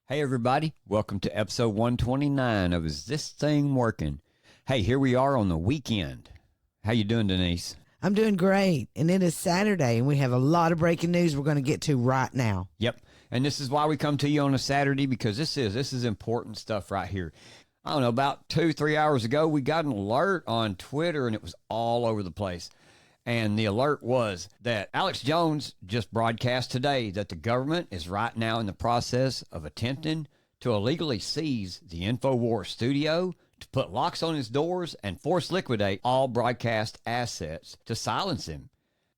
Hey everybody, welcome to episode 129 of Is This Thing Working? Hey, here we are on the weekend. How you doing, Denise? I'm doing great, and it is Saturday, and we have a lot of breaking news we're going to get to right now. Yep, and this is why we come to you on a Saturday, because this is important stuff right here. I don't know, about 2-3 hours ago, we got an alert on Twitter, and it was all over the place. And the alert was that Alex Jones just broadcast today that the government is right now in the process of attempting to illegally seize the Infowars studio, to put locks on his doors, and force liquidate all broadcast assets to silence him.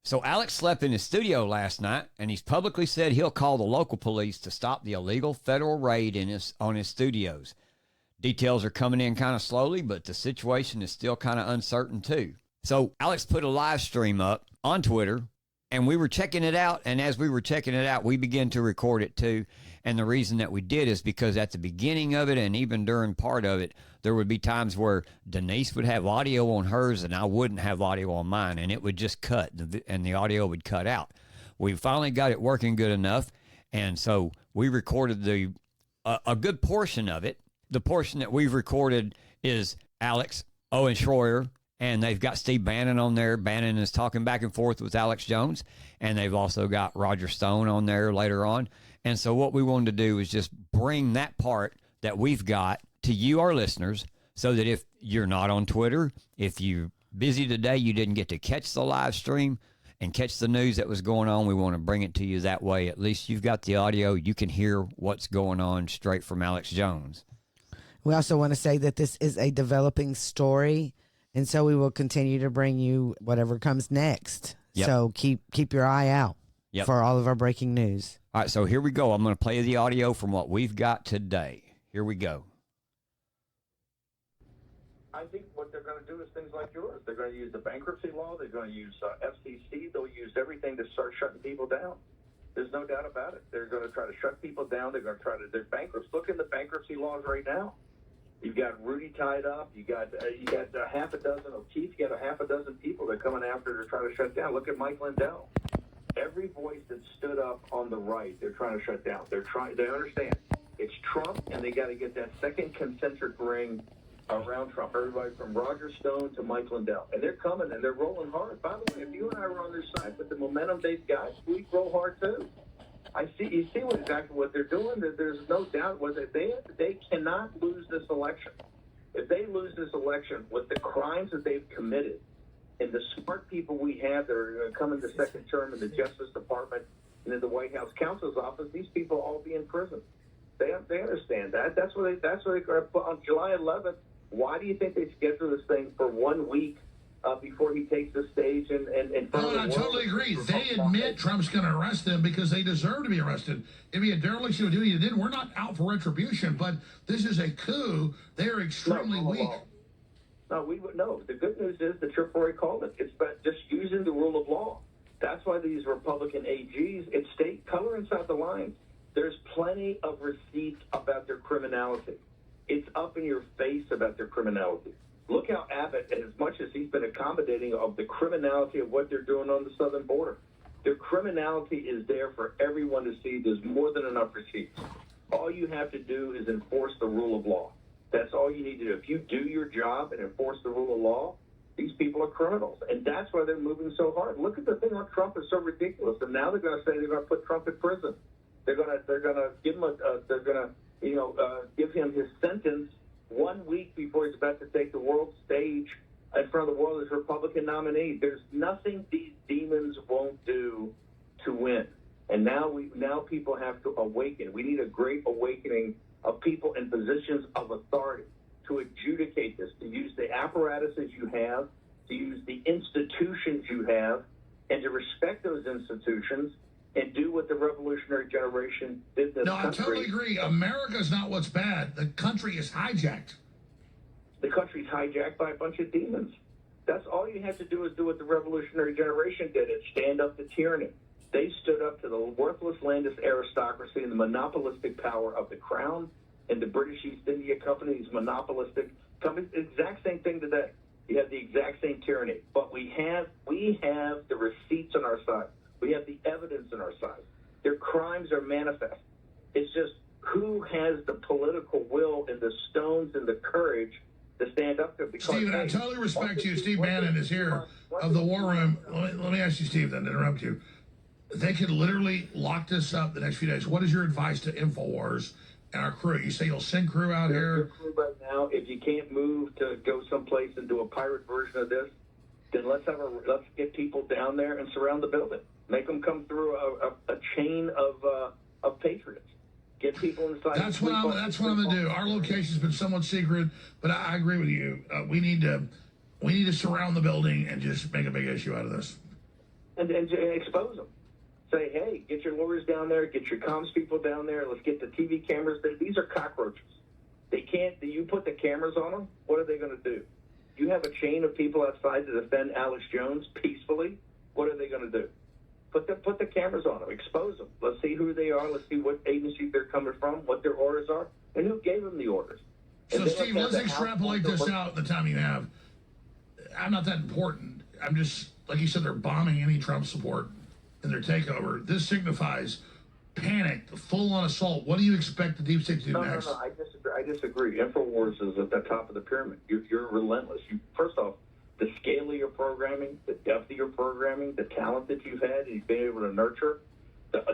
So Alex slept in his studio last night, and he's publicly said he'll call the local police to stop the illegal federal raid on his studios. Details are coming in kind of slowly, but the situation is still kind of uncertain too. So Alex put a live stream up on Twitter, and we were checking it out. And as we were checking it out, we began to record it too. And the reason that we did is because at the beginning of it, and even during part of it, there would be times where Denise would have audio on hers and I wouldn't have audio on mine, and it would just cut, and the audio would cut out. We finally got it working good enough, and so we recorded a good portion of it. The portion that we've recorded is Alex, Owen Schroyer, and they've got Steve Bannon on there. Bannon is talking back and forth with Alex Jones, and they've also got Roger Stone on there later on. And so what we wanted to do is just bring that part that we've got to you, our listeners, so that if you're not on Twitter, if you're busy today, you didn't get to catch the live stream and catch the news that was going on, we want to bring it to you that way. At least you've got the audio. You can hear what's going on straight from Alex Jones. We also want to say that this is a developing story, and so we will continue to bring you whatever comes next. Yep. So keep your eye out for all of our breaking news. All right, so here we go. I'm going to play the audio from what we've got today. Here we go. I think what they're going to do is things like yours. They're going to use the bankruptcy law. They're going to use FCC. They'll use everything to start shutting people down. There's no doubt about it. They're going to try to shut people down. They're going to try to. They're bankrupts. Look in the bankruptcy laws right now. You've got Rudy tied up. You got half a dozen O'Keefe. You got a half a dozen people that are coming after to try to shut down. Look at Mike Lindell. Every voice that stood up on the right, they're trying to shut down. They understand it's Trump, and they got to get that second concentric ring around Trump. Everybody from Roger Stone to Mike Lindell, and they're coming and they're rolling hard. By the way, if you and I were on their side with the momentum they've got, we'd roll hard too. You see exactly what they're doing. There's no doubt whether they cannot lose this election. If they lose this election with the crimes that they've committed and the smart people we have that are going to come into second term in the Justice Department and in the White House counsel's office, these people will all be in prison. They understand that. That's what they on July 11th. Why do you think they scheduled this thing for 1 week before he takes the stage and I totally agree. They admit Trump's going to arrest them because they deserve to be arrested. If he had dereliction of duty, he didn't. We're not out for retribution, but this is a coup. They are extremely weak. No. The good news is the Tripoli called it. It's about just using the rule of law. That's why these Republican AGs, it's state color inside the lines. There's plenty of receipts about their criminality. It's up in your face about their criminality. Look how Abbott, as much as he's been accommodating of the criminality of what they're doing on the southern border, their criminality is there for everyone to see. There's more than enough receipts. All you have to do is enforce the rule of law. That's all you need to do. If you do your job and enforce the rule of law, these people are criminals, and that's why they're moving so hard. Look at the thing on Trump is so ridiculous, and now they're going to say they're going to put Trump in prison. They're going to give him give him his sentence 1 week before he's about to take the world stage in front of the world as Republican nominee. There's nothing these demons won't do to win. And now people have to awaken. We need a great awakening of people in positions of authority to adjudicate this, to use the apparatuses you have, to use the institutions you have, and to respect those institutions and do what the revolutionary generation did this country. I totally agree. America's not what's bad. The country is hijacked. The country's hijacked by a bunch of demons. That's all you have to do is do what the revolutionary generation did and stand up to tyranny. They stood up to the worthless landed aristocracy and the monopolistic power of the crown and the British East India Company, these monopolistic companies. Exact same thing today. You have the exact same tyranny. But we have the receipts on our side. We have the evidence on our side. Their crimes are manifest. It's just who has the political will and the stones and the courage to stand up to it? Because, Steve, and I totally respect you. Steve Bannon is here of the War Room. Let me ask you, Steve, then, to interrupt you. They could literally lock this up the next few days. What is your advice to Infowars and our crew? You say you'll send crew out here? Your crew right now, if you can't move to go someplace and do a pirate version of this, then let's get people down there and surround the building. Make them come through a chain of patriots. Get people inside. That's what I'm going to do. Our location's been somewhat secret, but I agree with you. We need to surround the building and just make a big issue out of this. And expose them. Say, hey, get your lawyers down there, get your comms people down there. Let's get the TV cameras. These are cockroaches. They can't. You put the cameras on them. What are they going to do? You have a chain of people outside to defend Alex Jones peacefully. What are they going to do? Put the cameras on them. Expose them. Let's see who they are. Let's see what agency they're coming from, what their orders are, and who gave them the orders. So, Steve, let's extrapolate this out the time you have. I'm not that important. I'm just, like you said, they're bombing any Trump support in their takeover. This signifies panic, full-on assault. What do you expect the deep state to do next? No, I disagree. Infowars is at the top of the pyramid. You're relentless. First off, the scale of your programming, the depth of your programming, the talent that you've had, and you've been able to nurture,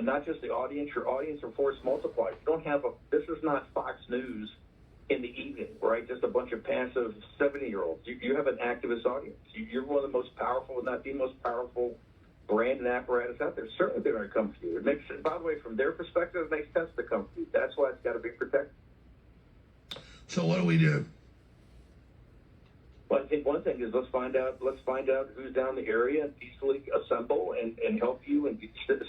not just the audience, your audience are force multiplied. You don't have this is not Fox News in the evening, right? Just a bunch of passive 70-year-olds. You have an activist audience. You're one of the most powerful, if not the most powerful brand and apparatus out there. Certainly they're going to come for you. It makes, by the way, from their perspective, it makes sense to come for you. That's why it's got to be protected. So what do we do? Well, I think one thing is let's find out who's down the area and peacefully assemble and help you and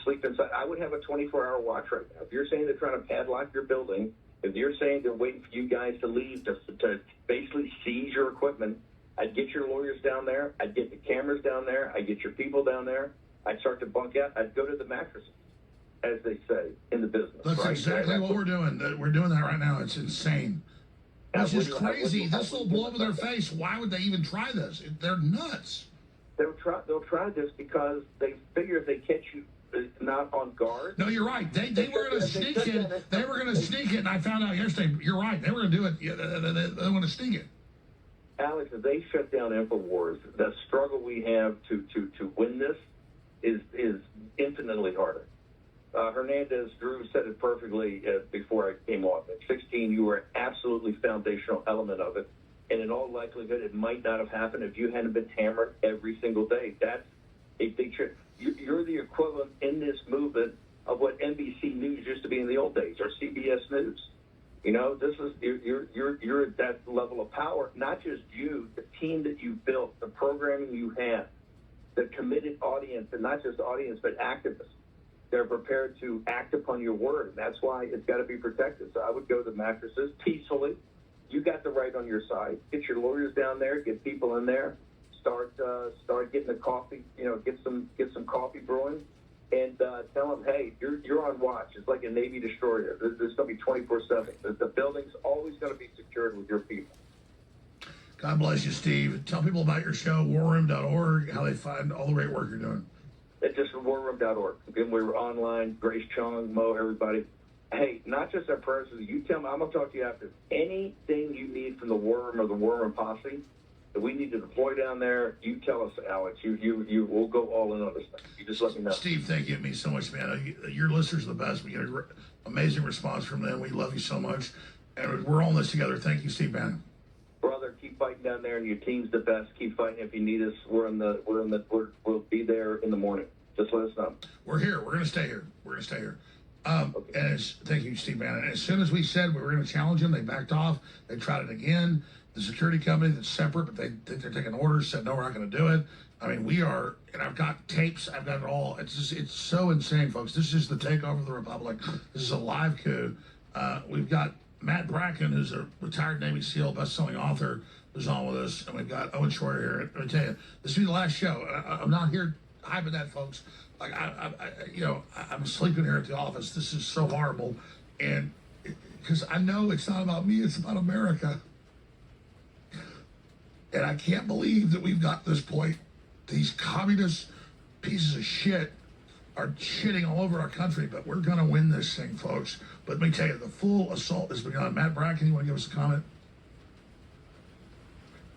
sleep inside. I would have a 24-hour watch right now. If you're saying they're trying to padlock your building, if you're saying they're waiting for you guys to leave to basically seize your equipment, I'd get your lawyers down there. I'd get the cameras down there. I'd get your people down there. I'd start to bunk out. I'd go to the mattresses, as they say in the business. That's right? exactly what we're doing. We're doing that right now. It's insane. This is crazy. This will blow up in their face. Why would they even try this? They're nuts. They'll try this because they figure if they catch you not on guard. No, you're right. They were going to sneak it. They were going to sneak it, and I found out yesterday. You're right. They were going to do it. They want to sneak it. Alex, if they shut down Infowars, the struggle we have to win this is infinitely harder. Hernandez, Drew said it perfectly before I came on. At 16, you were an absolutely foundational element of it. And in all likelihood, it might not have happened if you hadn't been hammered every single day. That's a big trick. You're the equivalent in this movement of what NBC News used to be in the old days, or CBS News. You know, this is you're at that level of power. Not just you, the team that you built, the programming you have, the committed audience, and not just audience, but activists. They're prepared to act upon your word. And that's why it's got to be protected. So I would go to the mattresses peacefully. You got the right on your side. Get your lawyers down there. Get people in there. Start getting the coffee. You know, get some coffee brewing, and tell them, hey, you're on watch. It's like a Navy destroyer. There's going to be 24/7. The building's always going to be secured with your people. God bless you, Steve. Tell people about your show, WarRoom.org, how they find all the great work you're doing. It's just WarRoom.org. Again, we were online. Grace Chung, Mo, everybody. Hey, not just our prayers. You tell me. I'm going to talk to you after. Anything you need from the War Room or the War Room posse that we need to deploy down there, you tell us, Alex. You will go all in on this thing. You just let me know. Steve, thank you. It means so much, man. Your listeners are the best. We get an amazing response from them. We love you so much. And we're all in this together. Thank you, Steve Bannon. Brother, keep fighting down there, and your team's the best. Keep fighting if you need us. We'll be there in the morning. Just let us know. We're here. We're going to stay here. Okay. And thank you, Steve Bannon. As soon as we said we were going to challenge them, they backed off. They tried it again. The security company that's separate, but they think they're taking orders, said, no, we're not going to do it. I mean, we are, and I've got tapes. I've got it all. It's so insane, folks. This is the takeover of the Republic. This is a live coup. We've got Matt Bracken, who's a retired Navy SEAL, best-selling author, who's on with us. And we've got Owen Schroyer here. Let me tell you, this will be the last show. I'm not here hyping that, folks. Like, I'm sleeping here at the office. This is so horrible. And because I know it's not about me, it's about America. And I can't believe that we've got to this point. These communist pieces of shit are shitting all over our country, but we're going to win this thing, folks. But let me tell you, the full assault has begun. Matt Bracken, you want to give us a comment?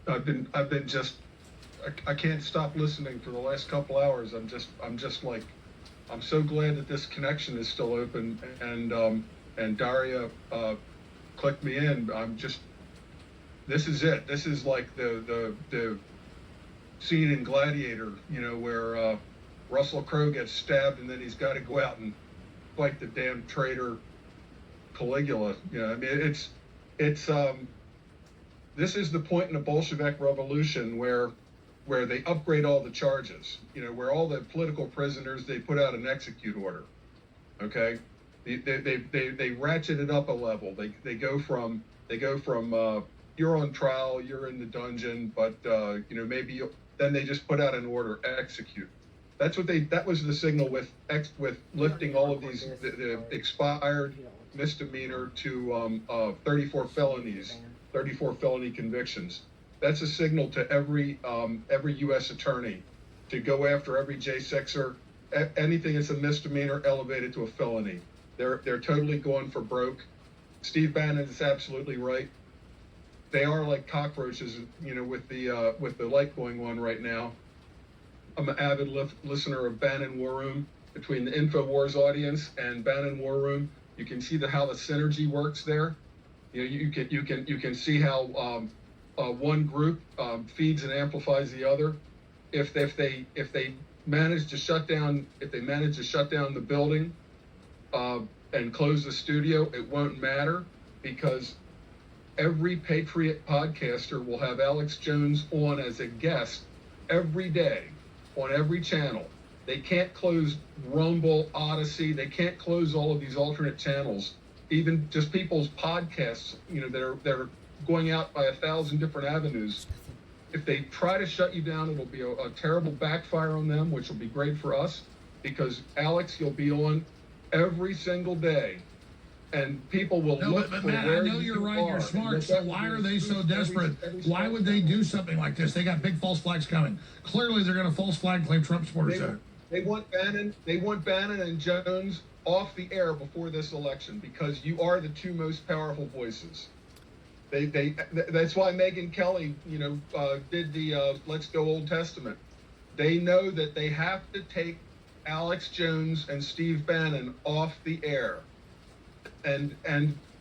I've been just, I can't stop listening for the last couple hours. I'm so glad that this connection is still open, and Daria clicked me in. This is it. This is like the scene in Gladiator, where Russell Crowe gets stabbed and then he's got to go out and fight the damn traitor Caligula. This is the point in the Bolshevik Revolution where they upgrade all the charges, where all the political prisoners, they put out an execute order. Okay, they ratchet it up a level. They go from you're on trial, you're in the dungeon, but then they just put out an order, execute. That was the signal with lifting all of these the expired misdemeanor to 34 felonies, 34 felony convictions. That's a signal to every U.S. attorney to go after every J6er. Anything that's a misdemeanor, elevated to a felony. They're totally going for broke. Steve Bannon is absolutely right. They are like cockroaches, with the light going on right now. I'm an avid listener of Bannon WarRoom. Between the Infowars audience and Bannon WarRoom, you can see how the synergy works there. You can see how one group feeds and amplifies the other. If they manage to shut down the building and close the studio, it won't matter, because every Patriot podcaster will have Alex Jones on as a guest every day on every channel. They can't close Rumble, Odyssey. They can't close all of these alternate channels. Even just people's podcasts, that are going out by 1,000 different avenues. If they try to shut you down, it'll be a terrible backfire on them, which will be great for us, because Alex, you'll be on every single day, and people will look but for Matt, where I know you're right. You're smart. So why are they so desperate? Why would they do something like this? They got big false flags coming. Clearly, they're going to false flag claim Trump supporters. They want Bannon and Jones off the air before this election, because you are the two most powerful voices. That's why Megyn Kelly, did the Let's Go Old Testament. They know that they have to take Alex Jones and Steve Bannon off the air,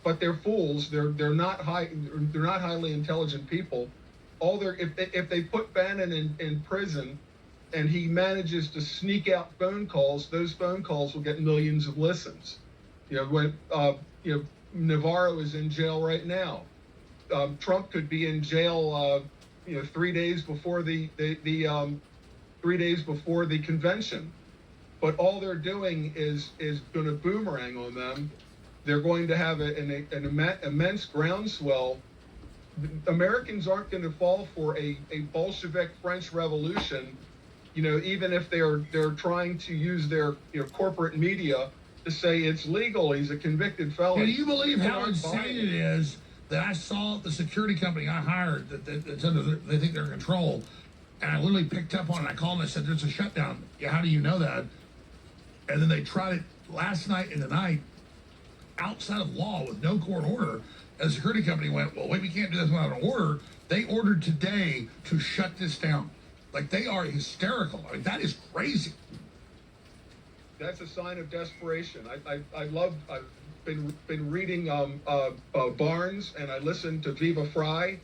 but they're fools. They're not highly intelligent people. If they put Bannon in prison, and he manages to sneak out phone calls, those phone calls will get millions of listens. When Navarro is in jail right now. Trump could be in jail, 3 days before the 3 days before the convention. But all they're doing is going to boomerang on them. They're going to have an immense groundswell. Americans aren't going to fall for a Bolshevik French Revolution, even if they're trying to use their corporate media to say it's legal. He's a convicted felon. Do you believe how insane it is that I saw the security company I hired that's under they think they're in control, and I literally picked up on it. I called and I said, "There's a shutdown." Yeah, how do you know that? And then they tried it last night and tonight outside of law with no court order. And the security company went, "Well, wait, we can't do this without an order." They ordered today to shut this down. Like, they are hysterical. I mean, that is crazy. That's a sign of desperation. I've been reading Barnes, and I listened to Viva Fry,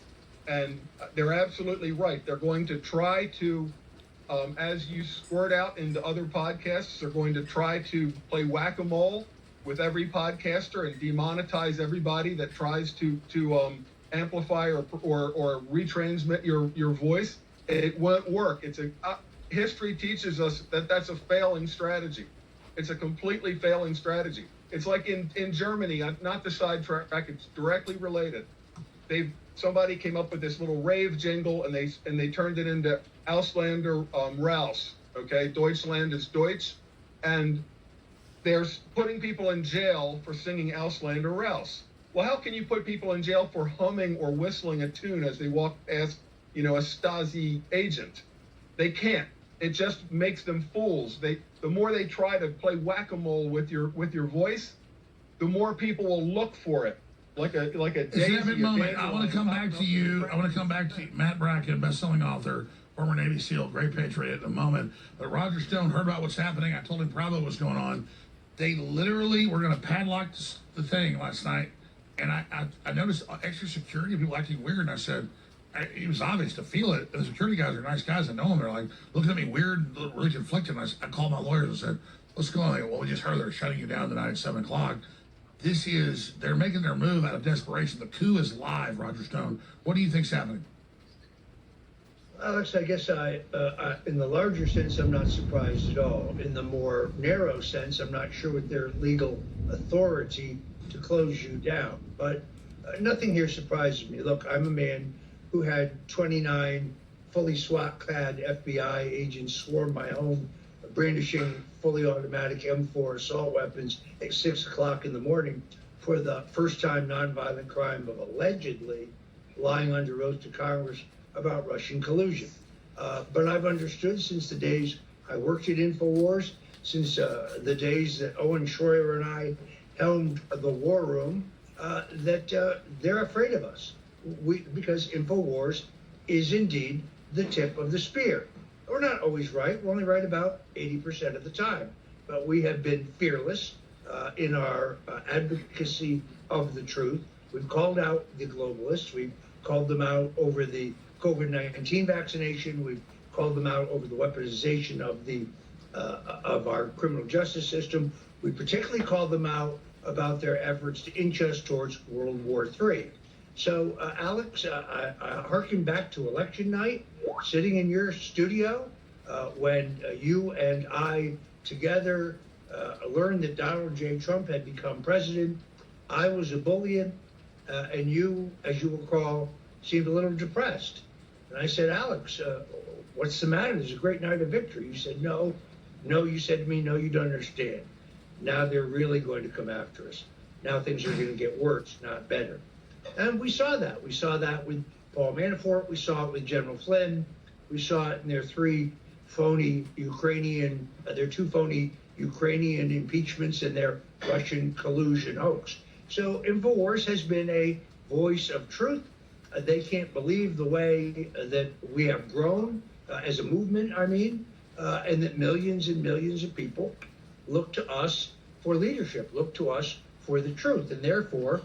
and they're absolutely right. They're going to try to, as you squirt out into other podcasts, they're going to try to play whack-a-mole with every podcaster and demonetize everybody that tries to amplify or retransmit your voice. It won't work. History teaches us that that's a failing strategy. It's a completely failing strategy. It's like in Germany, not to sidetrack, it's directly related. Somebody came up with this little rave jingle, and they turned it into Ausländer Raus. Okay, Deutschland is Deutsch, and they're putting people in jail for singing Ausländer Raus. Well, how can you put people in jail for humming or whistling a tune as they walk past, a Stasi agent? They can't. it just makes them fools. The more they try to play whack-a-mole with your voice, the more people will look for it. Like a It's daisy. an epic moment. I want to come back to you. I want to come back to you. Matt Bracken, best-selling author, former Navy SEAL, great patriot in a moment. But Roger Stone heard about what's happening. I told him probably what was going on. They literally were going to padlock the thing last night. And I noticed extra security, people acting weird. And I said, it was obvious to feel it. The security guys are nice guys. I know them. They're like looking at me weird, really conflicted. And I called my lawyers and said, what's going on? They go, well, we just heard they're shutting you down tonight at 7 o'clock. They're making their move out of desperation. The coup is live, Roger Stone. What do you think's happening? Alex, I guess I in the larger sense, I'm not surprised at all. In the more narrow sense, I'm not sure what their legal authority to close you down. But nothing here surprises me. Look, I'm a man who had 29 fully SWAT-clad FBI agents swarm my home, brandishing fully automatic M4 assault weapons at 6 o'clock in the morning for the first time nonviolent crime of allegedly lying under oath to Congress about Russian collusion. But I've understood since the days I worked at Infowars, since the days that Owen Schroyer and I helmed the WarRoom, that they're afraid of us. Because Infowars is indeed the tip of the spear. We're not always right. We're only right about 80% of the time. But we have been fearless in our advocacy of the truth. We've called out the globalists. We've called them out over the COVID-19 vaccination. We've called them out over the weaponization of our criminal justice system. We particularly called them out about their efforts to inch us towards World War III. So, Alex, I hearken back to election night, sitting in your studio when you and I together learned that Donald J. Trump had become president. I was a bullion, and you, as you will recall, seemed a little depressed. And I said, Alex, what's the matter? There's a great night of victory. You said, no. You said to me, no, you don't understand. Now they're really going to come after us. Now things are going to get worse, not better. And we saw that. We saw that with Paul Manafort. We saw it with General Flynn. We saw it in their two phony Ukrainian impeachments and their Russian collusion hoax. So Infowars has been a voice of truth. They can't believe the way that we have grown as a movement, and that millions and millions of people look to us for leadership, look to us for the truth, and therefore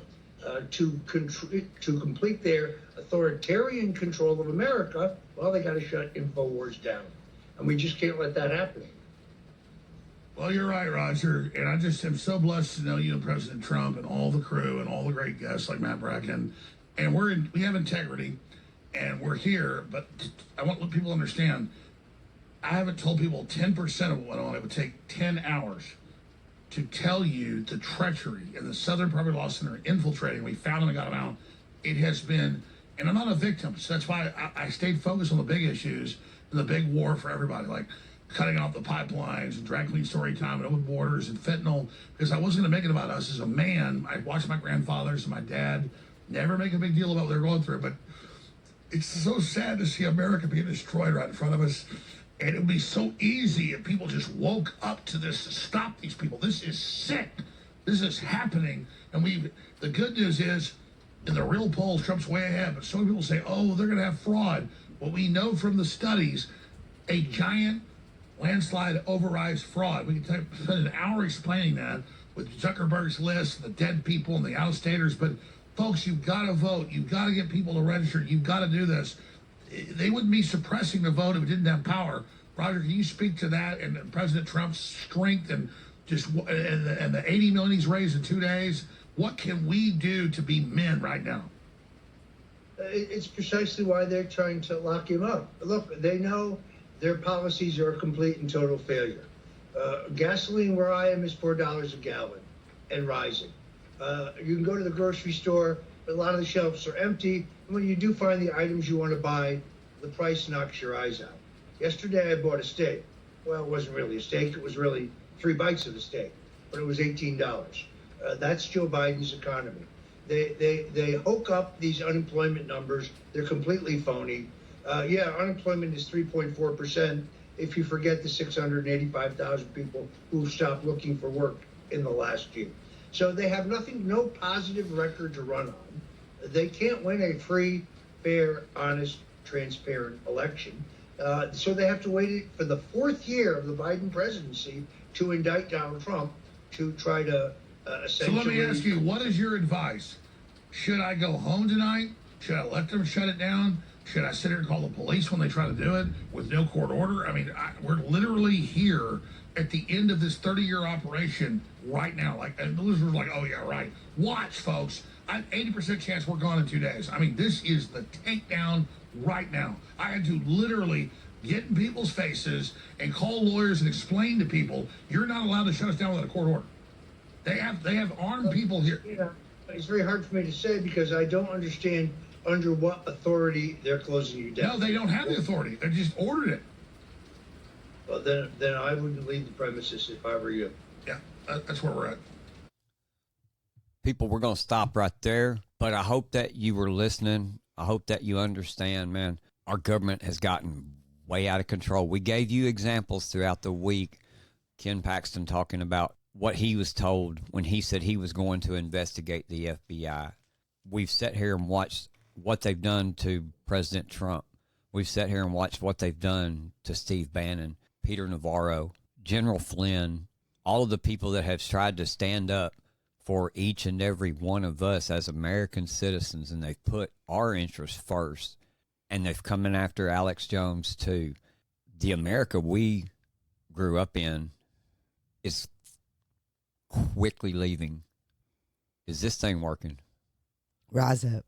to complete their authoritarian control of America, well, they got to shut Infowars down. And we just can't let that happen. Well, you're right, Roger. And I just am so blessed to know you and President Trump and all the crew and all the great guests like Matt Bracken. And we have integrity, and we're here. But I want people to understand, I haven't told people 10% of what went on. It would take 10 hours to tell you the treachery in the Southern Poverty Law Center infiltrating. We found them and got them out. It has been, and I'm not a victim, so that's why I stayed focused on the big issues and the big war for everybody, like cutting off the pipelines and drag queen story time and open borders and fentanyl, because I wasn't going to make it about us as a man. I watched my grandfathers and my dad never make a big deal about what they're going through, but it's so sad to see America being destroyed right in front of us. And it would be so easy if people just woke up to this to stop these people. This is sick. This is happening. And the good news is, in the real polls, Trump's way ahead. But so many people say, oh, they're going to have fraud. Well, we know from the studies, a giant landslide overrides fraud. We can spend an hour explaining that with Zuckerberg's list, the dead people and the out-of-staters. But, folks, you've got to vote. You've got to get people to register. You've got to do this. They wouldn't be suppressing the vote if it didn't have power. Roger, can you speak to that and President Trump's strength and just and the 80 million he's raised in 2 days? What can we do to be men right now? It's precisely why they're trying to lock him up. Look, they know their policies are a complete and total failure. Gasoline where I am is $4 a gallon and rising. You can go to the grocery store, but a lot of the shelves are empty. And when you do find the items you want to buy, the price knocks your eyes out. Yesterday, I bought a steak. Well, it wasn't really a steak. It was really 3 bites of a steak, but it was $18. That's Joe Biden's economy. They hook up these unemployment numbers. They're completely phony. Unemployment is 3.4%, if you forget the 685,000 people who stopped looking for work in the last year. So they have nothing, no positive record to run on. They can't win a free, fair, honest, transparent election. So they have to wait for the fourth year of the Biden presidency to indict Donald Trump to try to essentially... So let me ask you, what is your advice? Should I go home tonight? Should I let them shut it down? Should I sit here and call the police when they try to do it with no court order? I mean, we're literally here at the end of this 30-year operation right now. Like, and the listeners were like, oh, yeah, right. Watch, folks. 80% chance we're gone in 2 days. I mean, this is the takedown right now. I had to literally get in people's faces and call lawyers and explain to people, you're not allowed to shut us down without a court order. They have armed people here. You know, it's very hard for me to say because I don't understand under what authority they're closing you down. No, they don't have the authority. They just ordered it. Well, then I wouldn't leave the premises if I were you. Yeah, that's where we're at. People, we're going to stop right there, but I hope that you were listening. I hope that you understand, man, our government has gotten way out of control. We gave you examples throughout the week. Ken Paxton talking about what he was told when he said he was going to investigate the FBI. We've sat here and watched what they've done to President Trump. We've sat here and watched what they've done to Steve Bannon, Peter Navarro, General Flynn, all of the people that have tried to stand up for each and every one of us as American citizens, and they've put our interests first, and they've come in after Alex Jones too. The America we grew up in is quickly leaving. Is this thing working? Rise up.